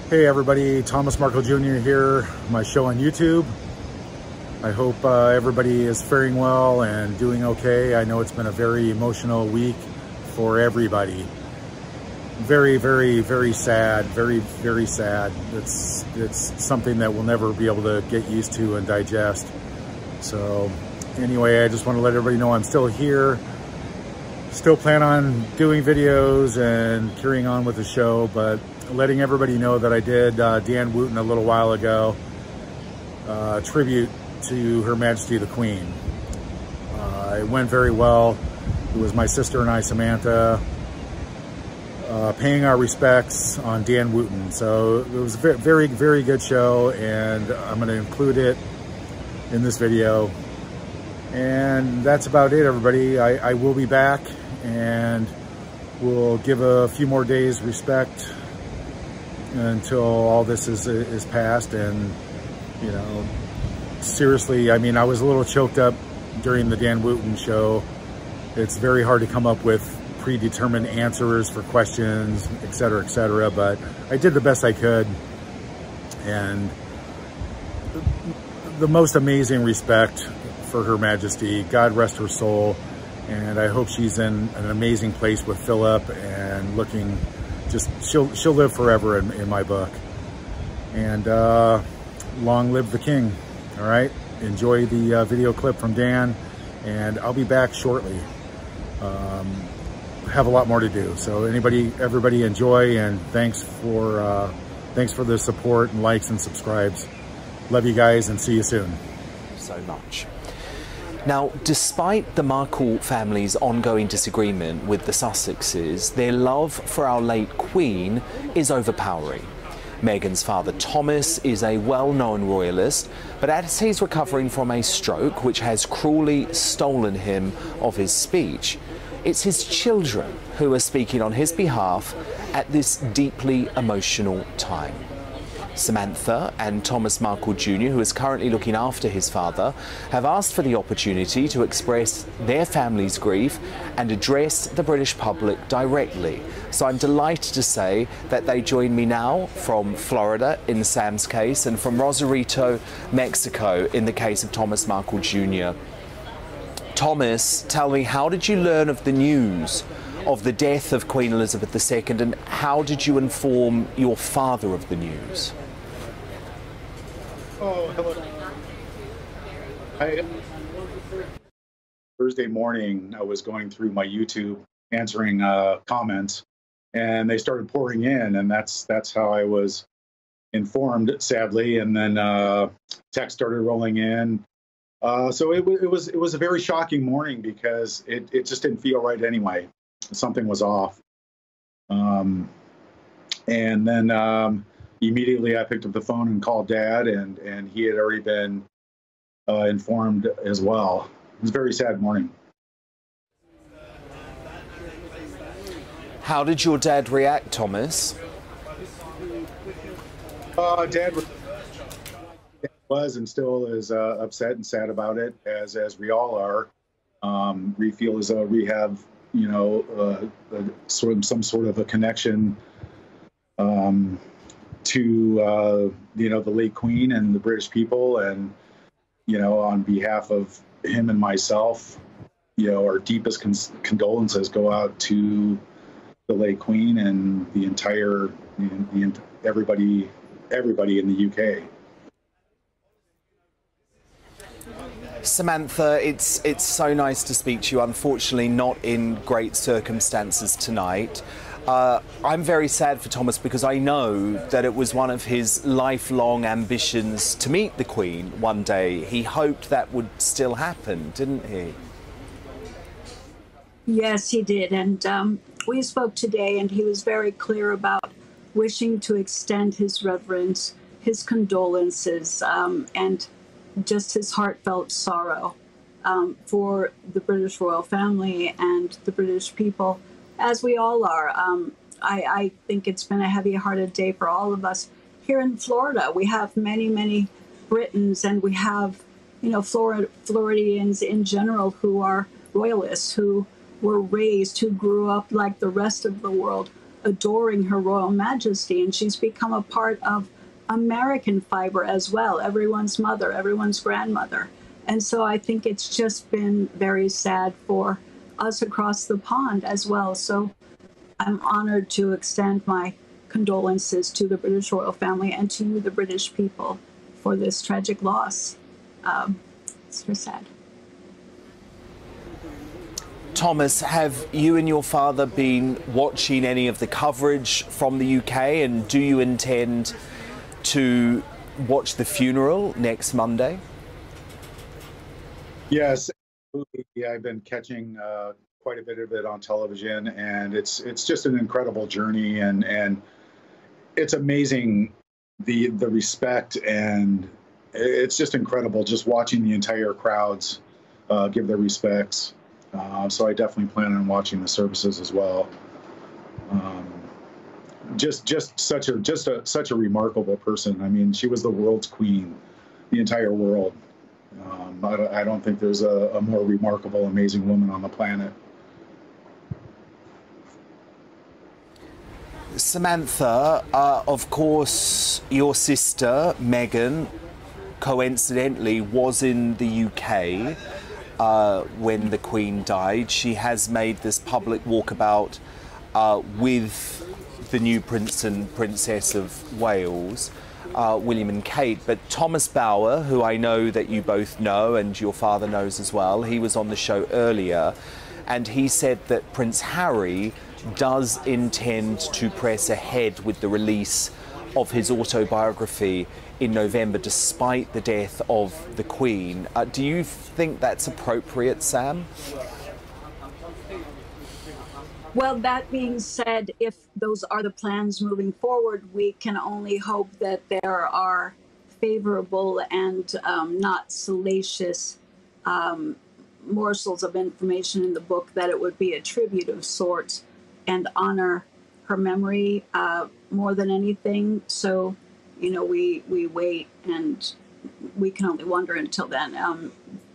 Hey everybody, Thomas Markle Jr. here, my show on YouTube. I hope everybody is faring well and doing okay. I know it's been a very emotional week for everybody. Very, very, very sad, very, very sad. It's something that we'll never be able to get used to and digest. So anyway, I just want to let everybody know I'm still here. Still plan on doing videos and carrying on with the show, but letting everybody know that I did Dan WOOTTON a little while ago, tribute to Her Majesty the Queen. It went very well. It was my sister and I, Samantha, paying our respects on Dan WOOTTON. So it was a very, very good show, and I'm going to include it in this video. And that's about it, everybody. I will be back, and we'll give a few more days respect until all this is passed. And you know, seriously, I mean, I was a little choked up during the Dan WOOTTON show. It's very hard to come up with predetermined answers for questions, etc., but I did the best I could. And the most amazing respect for Her Majesty. God rest her soul, and I hope she's in an amazing place with Philip and looking just, she'll live forever in my book. And long live the king. All right, enjoy the video clip from Dan, and I'll be back shortly. Have a lot more to do, so everybody enjoy, and thanks for the support and likes and subscribes. Love you guys, and see you soon. So much. Now, despite the Markle family's ongoing disagreement with the Sussexes, their love for our late Queen is overpowering. Meghan's father, Thomas, is a well-known royalist, but as he's recovering from a stroke which has cruelly stolen him of his speech, it's his children who are speaking on his behalf at this deeply emotional time. Samantha and Thomas Markle Jr., who is currently looking after his father, have asked for the opportunity to express their family's grief and address the British public directly. So I'm delighted to say that they join me now from Florida in Sam's case, and from Rosarito, Mexico in the case of Thomas Markle Jr. Thomas, tell me, how did you learn of the news of the death of Queen Elizabeth II, and how did you inform your father of the news? Oh, hello. Thursday morning, I was going through my YouTube answering comments, and they started pouring in, and that's how I was informed, sadly. And then text started rolling in. So it was a very shocking morning, because it just didn't feel right anyway. Something was off. And then immediately I picked up the phone and called Dad, and he had already been informed as well. It was a very sad morning. How did your dad react, Thomas? Dad was and still is upset and sad about it, as we all are. We feel as though we have, you know, some sort of a connection to you know, the late Queen and the British people, and you know, on behalf of him and myself, you know, our deepest condolences go out to the late Queen and the entire, everybody in the UK. Samantha, it's so nice to speak to you. Unfortunately, not in great circumstances tonight. I'm very sad for Thomas, because I know that it was one of his lifelong ambitions to meet the Queen one day. He hoped that would still happen, didn't he? Yes, he did. And we spoke today, and he was very clear about wishing to extend his reverence, his condolences, and just his heartfelt sorrow for the British royal family and the British people, as we all are. I think it's been a heavy-hearted day for all of us. Here in Florida, we have many, many Britons, and we have, you know, Floridians in general who are royalists, who were raised, who grew up like the rest of the world, adoring Her Royal Majesty, and she's become a part of American fiber as well, everyone's mother, everyone's grandmother. And so I think it's just been very sad for us across the pond as well. So I'm honored to extend my condolences to the British royal family and to you, the British people, for this tragic loss. It's very sad. Thomas, have you and your father been watching any of the coverage from the UK, and do you intend to watch the funeral next Monday? Yes, absolutely. I've been catching quite a bit of it on television, and it's just an incredible journey, and it's amazing the respect, and it's just incredible just watching the entire crowds give their respects. So I definitely plan on watching the services as well. Just such a remarkable person. I mean, she was the world's queen, the entire world. I don't think there's a more remarkable, amazing woman on the planet. Samantha, of course, your sister, Meghan, coincidentally, was in the UK when the Queen died. She has made this public walkabout with the new Prince and Princess of Wales, William and Kate. But Thomas Bauer, who I know that you both know and your father knows as well, he was on the show earlier, and he said that Prince Harry does intend to press ahead with the release of his autobiography in November, despite the death of the Queen. Do you think that's appropriate, Sam? Well, that being said, if those are the plans moving forward, we can only hope that there are favorable and not salacious morsels of information in the book, that it would be a tribute of sorts and honor her memory more than anything. So, you know, we wait, and we can only wonder until then.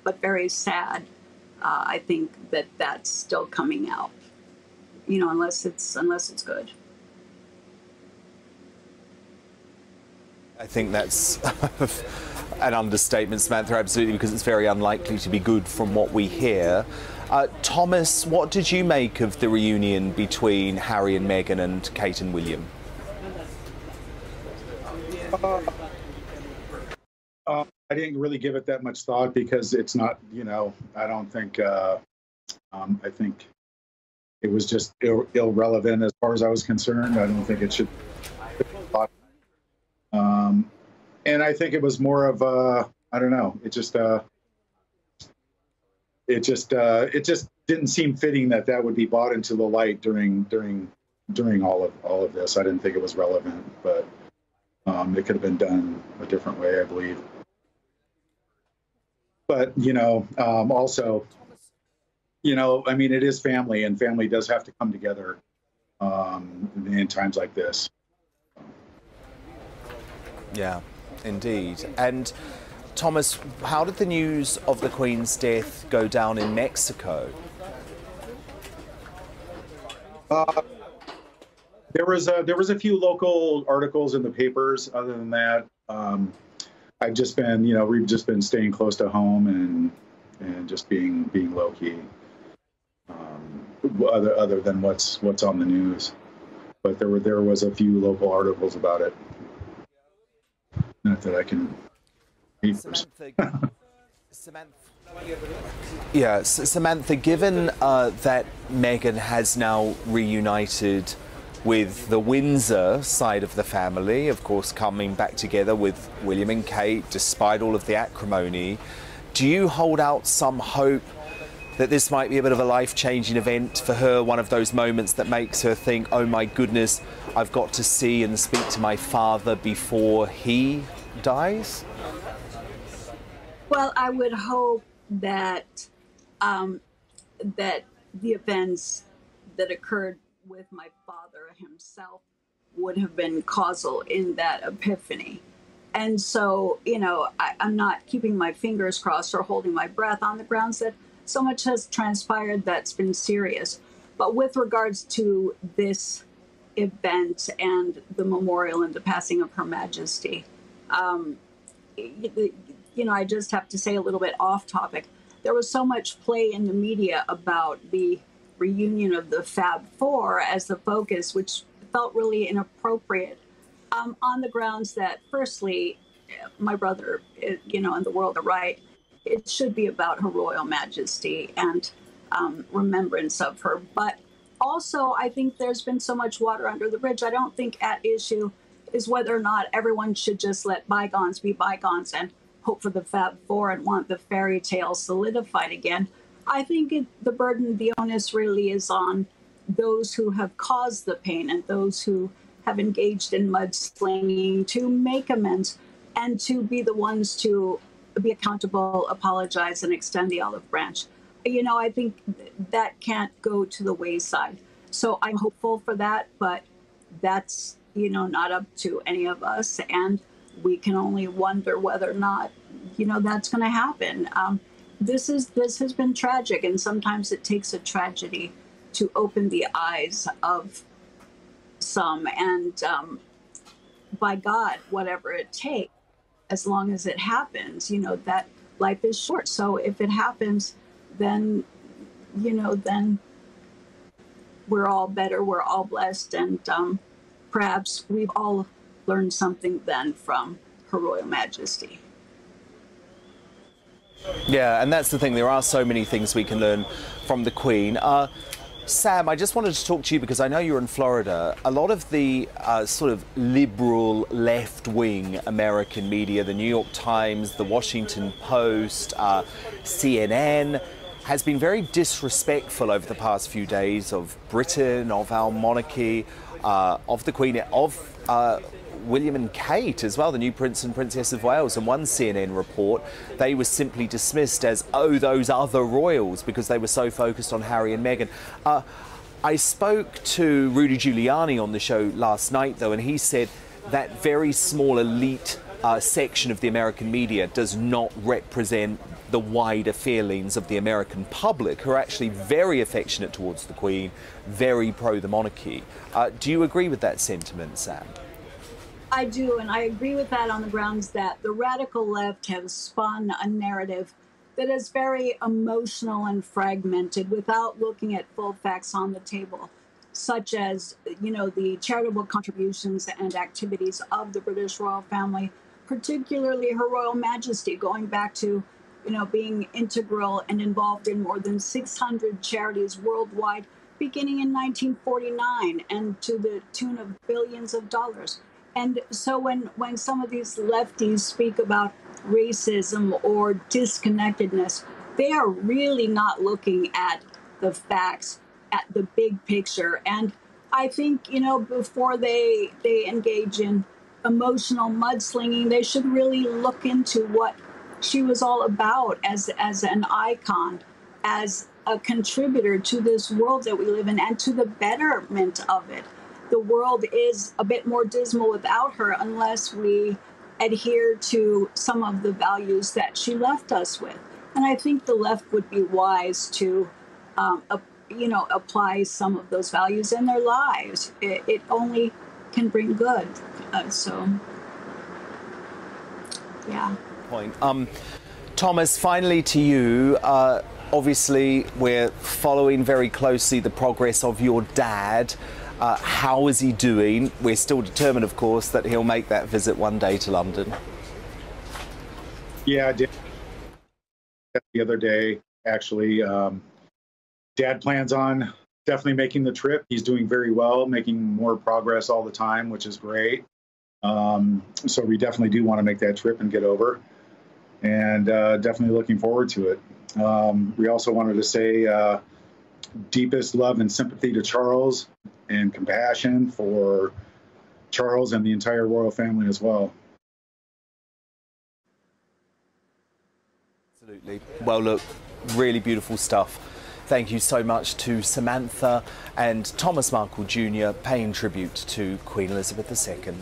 But very sad. I think that that's still coming out. You know, unless it's good. I think that's an understatement, Samantha, absolutely, because it's very unlikely to be good from what we hear. Thomas, what did you make of the reunion between Harry and Meghan and Kate and William? I didn't really give it that much thought because it's not, you know, I don't think, I think it was just irrelevant as far as I was concerned. I don't think it should. And I think it was more of I don't know. It just didn't seem fitting that would be brought into the light during all of this. I didn't think it was relevant, but it could have been done a different way, I believe. But you know, also, you know, I mean, it is family, and family does have to come together in times like this. Yeah, indeed. And Thomas, how did the news of the Queen's death go down in Mexico? There was a few local articles in the papers. Other than that, I've just been, you know, we've just been staying close to home and just being low key. Other than what's on the news, but there was a few local articles about it. Not that I can. Samantha, given that Meghan has now reunited with the Windsor side of the family, of course, coming back together with William and Kate, despite all of the acrimony, do you hold out some hope that this might be a bit of a life-changing event for her, one of those moments that makes her think, oh my goodness, I've got to see and speak to my father before he dies? Well, I would hope that that the events that occurred with my father himself would have been causal in that epiphany. And so, you know, I'm not keeping my fingers crossed or holding my breath on the grounds that so much has transpired that's been serious. But with regards to this event and the memorial and the passing of Her Majesty. I just have to say a little bit off topic. There was so much play in the media about the reunion of the Fab Four as the focus, which felt really inappropriate on the grounds that, firstly, my brother, and the world are right. It should be about Her Royal Majesty and remembrance of her. But also, I think there's been so much water under the bridge. I don't think at issue is whether or not everyone should just let bygones be bygones and hope for the Fab Four and want the fairy tale solidified again. I think the burden, the onus really is on those who have caused the pain and those who have engaged in mudslinging to make amends and to be the ones to be accountable, apologize, and extend the olive branch. I think that can't go to the wayside. So I'm hopeful for that, but that's, not up to any of us. And we can only wonder whether or not, that's going to happen. This has been tragic, and sometimes it takes a tragedy to open the eyes of some. And by God, whatever it takes, as long as it happens, that life is short. So if it happens, then, then we're all better, we're all blessed, and perhaps we've all learned something then from Her Royal Majesty. Yeah, and that's the thing. There are so many things we can learn from the Queen. Sam, I just wanted to talk to you because I know you're in Florida. A lot of the sort of liberal left-wing American media, the New York Times, the Washington Post, CNN, has been very disrespectful over the past few days of Britain, of our monarchy, of the Queen, of William and Kate as well, the new Prince and Princess of Wales. And one CNN report, they were simply dismissed as, oh, those other royals, because they were so focused on Harry and Meghan. I spoke to Rudy Giuliani on the show last night, though, and he said that very small elite section of the American media does not represent the wider feelings of the American public, who are actually very affectionate towards the Queen, very pro the monarchy. Do you agree with that sentiment, Sam? I do, and I agree with that on the grounds that the radical left have spun a narrative that is very emotional and fragmented without looking at full facts on the table, such as, the charitable contributions and activities of the British royal family, particularly Her Royal Majesty, going back to, being integral and involved in more than 600 charities worldwide, beginning in 1949, and to the tune of billions of dollars. And so when some of these lefties speak about racism or disconnectedness, they are really not looking at the facts, at the big picture. And I think, before they engage in emotional mudslinging, they should really look into what she was all about as an icon, as a contributor to this world that we live in and to the betterment of it. The world is a bit more dismal without her unless we adhere to some of the values that she left us with. And I think the left would be wise to, apply some of those values in their lives. It only can bring good. Yeah. Point. Thomas, finally to you. Obviously, we're following very closely the progress of your dad. How is he doing? We're still determined, of course, that he'll make that visit one day to London. Yeah, I did the other day, actually. Dad plans on definitely making the trip. He's doing very well, making more progress all the time, which is great. So we definitely do want to make that trip and get over, and definitely looking forward to it. We also wanted to say deepest love and sympathy to Charles, and compassion for Charles and the entire royal family as well. Absolutely. Well, look, really beautiful stuff. Thank you so much to Samantha and Thomas Markle Jr. paying tribute to Queen Elizabeth II.